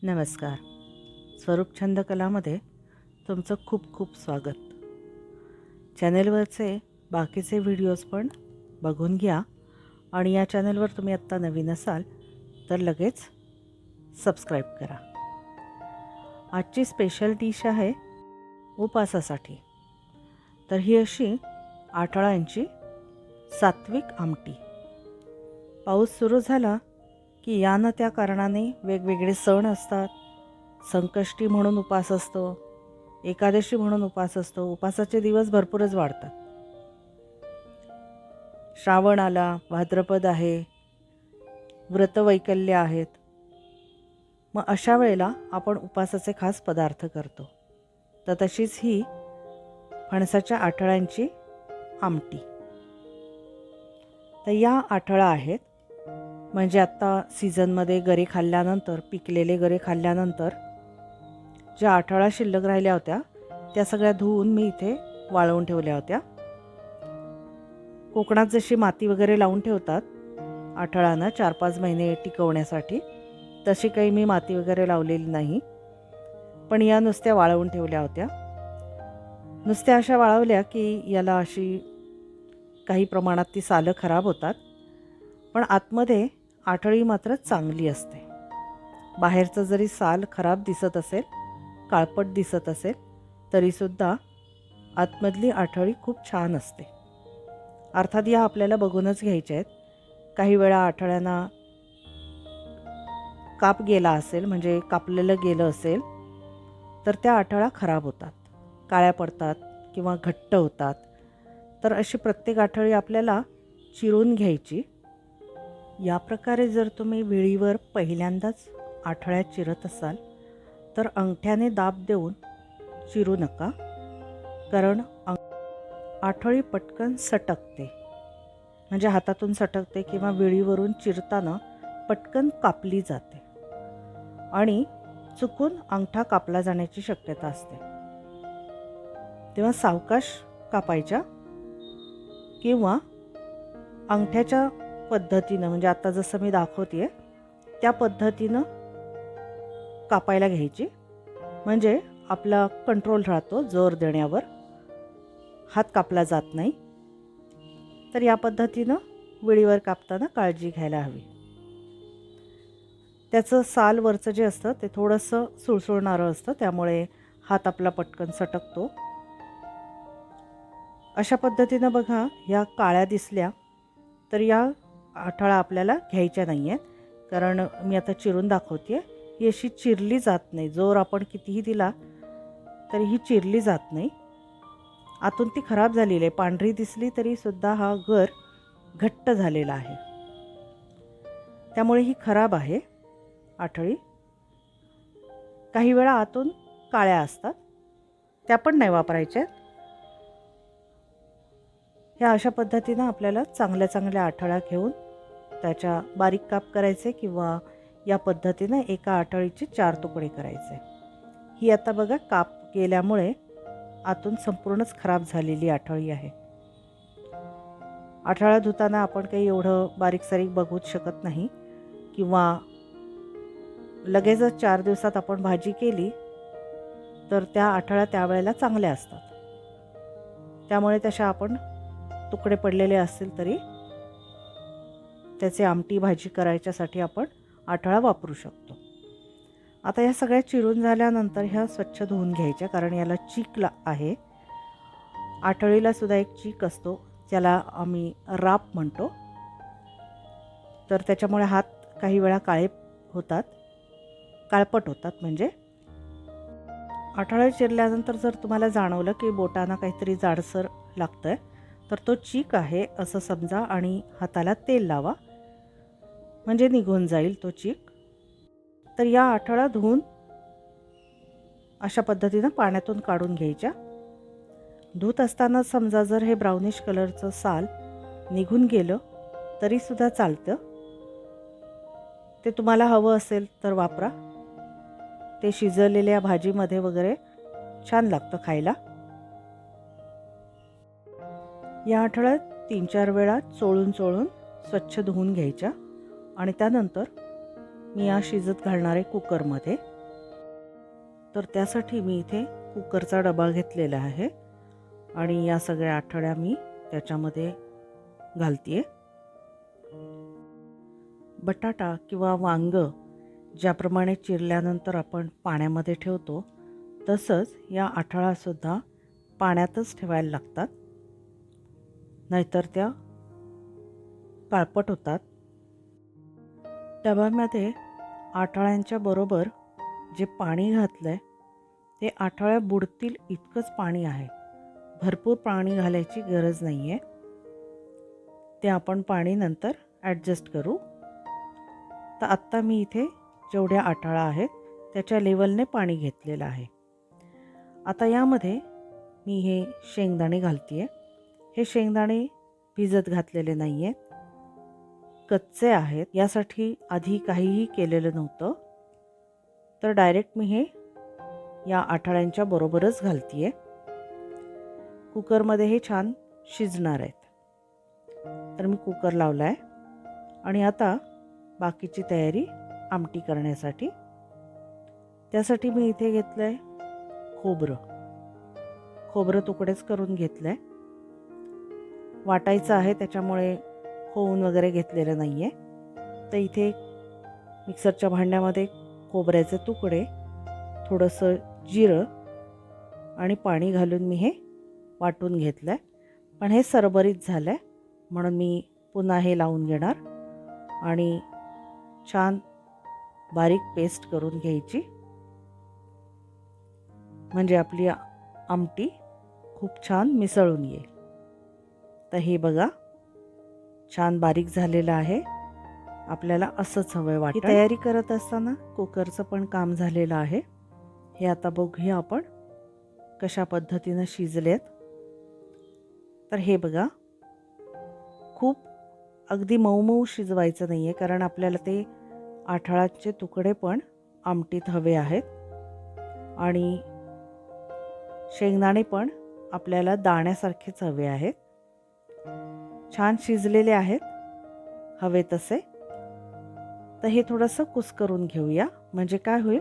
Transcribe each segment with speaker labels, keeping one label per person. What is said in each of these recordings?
Speaker 1: नमस्कार. स्वरूप छंद कलामध्ये तुमचं खूप खूप स्वागत. चॅनेलवरचे बाकीचे व्हिडिओज पण बघून घ्या आणि या चॅनेलवर तुम्ही आत्ता नवीन असाल तर लगेच सबस्क्राईब करा. आजची स्पेशल डिश आहे उपासासाठी. तर ही अशी आठळ्यांची सात्विक आमटी. पाऊस सुरू झाला की या ना त्या कारणाने वेगवेगळे सण असतात. संकष्टी म्हणून उपास असतो, एकादशी म्हणून उपास असतो. उपासाचे दिवस भरपूरच वाढतात. श्रावण आला, भाद्रपद आहे, व्रतवैकल्य आहेत. मग अशा वेळेला आपण उपासाचे खास पदार्थ करतो. तर तशीच ही फणसाच्या आठळ्यांची आमटी. तर या आठळा आहेत, म्हणजे आत्ता सीझनमध्ये गरे खाल्ल्यानंतर, पिकलेले गरे खाल्ल्यानंतर ज्या आठळा शिल्लक राहिल्या होत्या त्या सगळ्या धुवून मी इथे वाळवून ठेवल्या होत्या. कोकणात जशी माती वगैरे लावून ठेवतात आठळांना 4-5 महिने टिकवण्यासाठी, तशी काही मी माती वगैरे लावलेली नाही. पण या नुसत्या वाळवून ठेवल्या होत्या. नुसत्या अशा वाळवल्या की याला अशी काही प्रमाणात ती सालं खराब होतात, पण आतमध्ये आठळी मात्र चांगली असते. बाहेरचं जरी साल खराब दिसत असेल, काळपट दिसत असेल, तरीसुद्धा आतमधली आठळी खूप छान असते. अर्थात या आपल्याला बघूनच घ्यायच्या आहेत. काही वेळा आठळ्यांना काप गेला असेल, म्हणजे कापलेलं गेलं असेल, तर त्या आठळ्या खराब होतात, काळ्या पडतात किंवा घट्ट होतात. तर अशी प्रत्येक आठळी आपल्याला चिरून घ्यायची. या प्रकारे जर तुम्ही विळीवर पहिल्यांदाच आठळ्या चिरत असाल तर अंगठ्याने दाब देऊन चिरू नका, कारण आठळी पटकन सटकते, म्हणजे हातातून सटकते किंवा विळीवरून चिरताना पटकन कापली जाते आणि चुकून अंगठा कापला जाण्याची शक्यता असते. तेव्हा सावकाश कापायच्या किंवा अंगठ्याच्या पद्धतीनं, म्हणजे आता जसं मी दाखवते त्या पद्धतीनं कापायला घ्यायची, म्हणजे आपला कंट्रोल राहतो जोर देण्यावर, हात कापला जात नाही. तर या पद्धतीनं विळीवर कापताना काळजी घ्यायला हवी. त्याचं साल वरचं जे असतं ते थोडंसं सुळसुळणारं असतं, त्यामुळे हात आपला पटकन सटकतो. अशा पद्धतीनं बघा, ह्या काळ्या दिसल्या तर या आठळा आपल्याला घ्यायच्या नाही आहेत, कारण मी आता चिरून दाखवते आहे. ही अशी चिरली जात नाही, जोर आपण कितीही दिला तरी ही चिरली जात नाही. आतून ती खराब झालेली आहे, पांढरी दिसली तरीसुद्धा हा गर घट्ट झालेला आहे, त्यामुळे ही खराब आहे आठळी. काही वेळा आतून काळ्या असतात, त्या पण नाही वापरायच्या. ह्या अशा पद्धतीनं आपल्याला चांगल्या चांगल्या आठळ्या घेऊन त्याच्या बारीक काप करायचे किंवा या पद्धतीनं एका आठळीचे 4 तुकडे करायचे. ही आता बघा काप गेल्यामुळे आतून संपूर्णच खराब झालेली आठळी आहे. आठळा धुताना आपण काही एवढं बारीक सारीक बघूच शकत नाही, किंवा लगेचच 4 दिवसात आपण भाजी केली तर त्या आठळ्या त्यावेळेला चांगल्या असतात, त्यामुळे तशा आपण तुकडे पडलेले असतील तरी त्याचे आमटी भाजी करायच्यासाठी आपण आठळा वापरू शकतो. आता ह्या सगळ्या चिरून झाल्यानंतर ह्या स्वच्छ धुवून घ्यायच्या, कारण याला चीक आहे. आठळीला सुद्धा एक चीक असतो, ज्याला आम्ही राप म्हणतो. तर त्याच्यामुळे हात काही वेळा काळपट होतात. म्हणजे आठळ्या चिरल्यानंतर जर तुम्हाला जाणवलं की बोटांना काहीतरी जाडसर लागतंय, तर तो चीक आहे असं समजा आणि हाताला तेल लावा, म्हणजे निघून जाईल तो चीक. तर या आठळा धुवून अशा पद्धतीनं पाण्यातून काढून घ्यायच्या. धुत असताना समजा जर हे ब्राउनिश कलरचं साल निघून गेलं तरीसुद्धा चालतं. ते तुम्हाला हवं असेल तर वापरा, ते शिजलेल्या भाजीमध्ये वगैरे छान लागतं खायला. या आठळ्यात 3-4 वेळा चोळून स्वच्छ धुवून घ्यायच्या आणि त्यानंतर मी या शिजत घालणारे कुकरमध्ये तर त्यासाठी मी इथे कुकरचा डबा घेतलेला आहे आणि या सगळ्या आठवड्या मी त्याच्यामध्ये घालते. बटाटा किंवा वांग ज्याप्रमाणे चिरल्यानंतर आपण पाण्यामध्ये ठेवतो तसंच या आठळ्यासुद्धा पाण्यातच ठेवायला लागतात, नाहीतर त्या काळपट होतात. डब्यामध्ये आठळ्यांच्या बरोबर जे पाणी घातलं आहे ते आठळ्या बुडतील इतकंच पाणी आहे. भरपूर पाणी घालायची गरज नाही आहे. ते आपण पाणी नंतर ॲडजस्ट करू. तर आत्ता मी इथे जेवढ्या आठळा आहेत त्याच्या लेवलने पाणी घेतलेलं आहे. आता यामध्ये मी हे शेंगदाणे घालते आहे. हे शेंगदाणे भिजत घातलेले नाही आहेत, कच्चे आहेत. यासाठी आधी काहीही केलेलं नव्हतं, तर डायरेक्ट मी हे या आठळ्यांच्या बरोबरच घालते आहे. कुकरमध्ये हे छान शिजणार आहेत. तर मी कुकर लावला आहे आणि आता बाकीची तयारी आमटी करण्यासाठी. त्यासाठी मी इथे घेतलं आहे खोबरं तुकडेच करून घेतलं आहे. वाटायचं आहे त्याच्यामुळे होऊन वगैरे घेतलेलं नाही आहे. तर इथे मिक्सरच्या भांड्यामध्ये खोबऱ्याचे तुकडे, थोडंसं जिरं आणि पाणी घालून मी हे वाटून घेतलं आहे. पण हे सरबरीत झालं आहे म्हणून मी पुन्हा हे लावून घेणार आणि छान बारीक पेस्ट करून घ्यायची, म्हणजे आपली आमटी खूप छान मिसळून येईल. तर हे बघा छान बारीक झालेलं आहे. आपल्याला असंच हवं वाटतं. तयारी करत असताना कुकरचं पण काम झालेलं आहे. हे आता बघूया आपण कशा पद्धतीनं शिजलेत. तर हे बघा खूप अगदी मऊ मऊ शिजवायचं नाही आहे, कारण आपल्याला ते आठळाचे तुकडे पण आमटीत हवे आहेत आणि शेंगदाणे पण आपल्याला दाण्यासारखेच हवे आहेत. छान शिजलेले आहेत हवे तसे. तर हे थोडंसं कुस्करून घेऊया, म्हणजे काय होईल,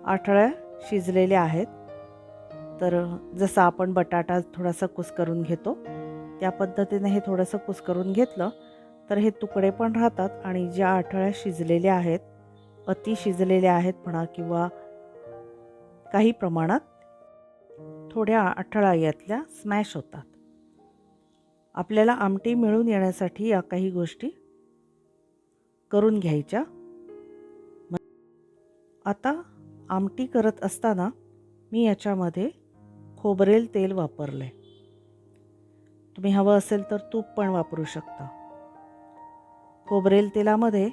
Speaker 1: आठळ्या शिजलेल्या आहेत. तर जसं आपण बटाटा थोडासा कुस्करून घेतो त्या पद्धतीने हे थोडंसं कुस्करून घेतलं तर हे तुकडे पण राहतात आणि ज्या आठळ्या शिजलेल्या आहेत, अति शिजलेल्या आहेत म्हणा किंवा काही प्रमाणात थोड्या आठळ्या यातल्या स्मॅश होतात. आपल्याला आमटी मिळून येण्यासाठी या काही गोष्टी करून घ्यायच्या. आता आमटी करत असताना मी याच्यामध्ये खोबरेल तेल वापरलं आहे. तुम्ही हवं असेल तर तूप पण वापरू शकता. खोबरेल तेलामध्ये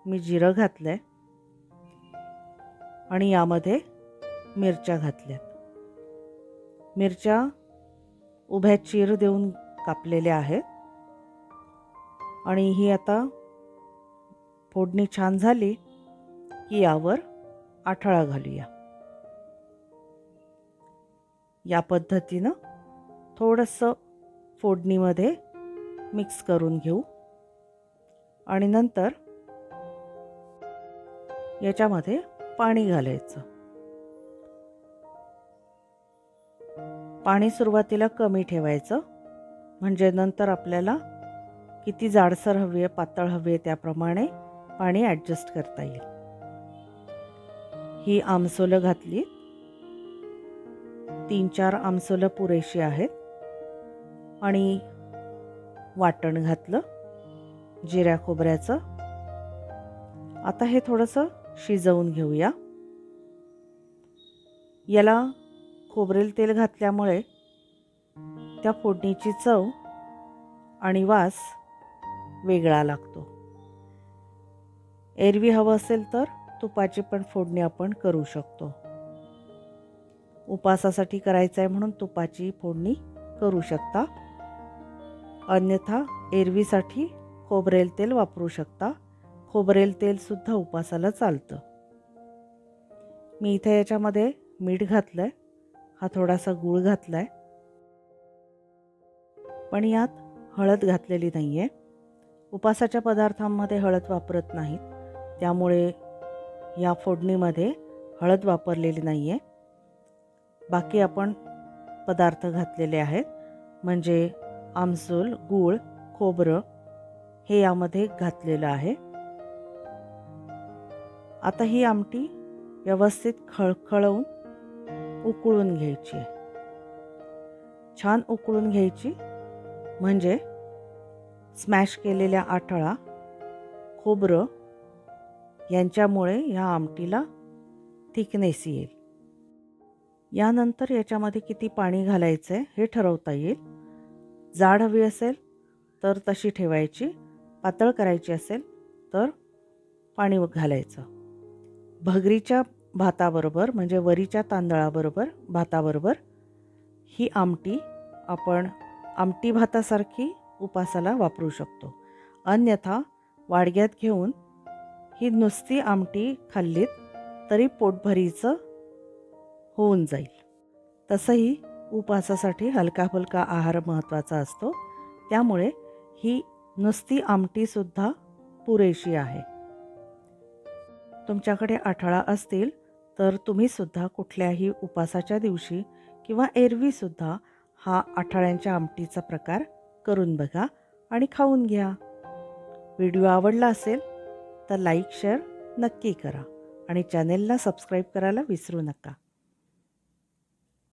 Speaker 1: मी जिरं घातलं आहे आणि यामध्ये मिरच्या घातल्यात. मिरच्या उभ्या चीर देऊन कापलेल्या आहेत आणि ही आता फोडणी छान झाली की यावर आठळा घालूया. या पद्धतीनं थोडंसं फोडणीमध्ये मिक्स करून घेऊ आणि नंतर याच्यामध्ये पाणी घालायचं. पाणी सुरुवातीला कमी ठेवायचं, म्हणजे नंतर आपल्याला किती जाडसर हवी आहे, पातळ हवी आहे त्याप्रमाणे पाणी ॲडजस्ट करता येईल. ही आमसोलं घातली, 3-4 आमसोलं पुरेशी आहेत आणि वाटण घातलं जिऱ्या खोबऱ्याचं. आता हे थोडंसं शिजवून घेऊया. याला खोबरेल तेल घातल्यामुळे त्या फोडणीची चव आणि वास वेगळा लागतो. एरवी हवं असेल तर तुपाची पण फोडणी आपण करू शकतो. उपासासाठी करायचं आहे म्हणून तुपाची फोडणी करू शकता, अन्यथा एरवीसाठी खोबरेल तेल वापरू शकता. खोबरेल तेलसुद्धा उपासाला चालतं. मी इथे याच्यामध्ये मीठ घातलं आहे, हा थोडासा गूळ घातला आहे, पण यात हळद घातलेली नाही आहे. उपासाच्या पदार्थांमध्ये हळद वापरत नाहीत, त्यामुळे या फोडणीमध्ये हळद वापरलेली नाही आहे. बाकी आपण पदार्थ घातलेले आहेत, म्हणजे आमसूल, गूळ, खोबरं हे यामध्ये घातलेलं आहे. आता ही आमटी व्यवस्थित खळखळवून उकळून घ्यायची आहे. छान उकळून घ्यायची, म्हणजे स्मॅश केलेल्या आठळा, खोबरं यांच्यामुळे ह्या आमटीला थिकनेस येईल. यानंतर याच्यामध्ये किती पाणी घालायचं आहे हे ठरवता येईल. जाड हवी असेल तर तशी ठेवायची, पातळ करायची असेल तर पाणी घालायचं. भगरीच्या भाताबरोबर, म्हणजे वरीच्या तांदळाबरोबर, भाताबरोबर ही आमटी आपण आमटी भातासारखी उपासाला वापरू शकतो. अन्यथा वाडग्यात घेऊन ही नुसती आमटी खाल्लीत तरी पोटभरीचं होऊन जाईल. तसंही उपासासाठी हलका फुलका आहार महत्त्वाचा असतो, त्यामुळे ही नुसती आमटीसुद्धा पुरेशी आहे. तुमच्याकडे आठळा असतील तर तुम्हीसुद्धा कुठल्याही उपासाच्या दिवशी किंवा एरवीसुद्धा हा आठळ्यांच्या आमटीचा प्रकार करून बघा आणि खाऊन घ्या. व्हिडिओ आवडला असेल तर लाईक शेअर नक्की करा आणि चॅनेलला सबस्क्राईब करायला विसरू नका.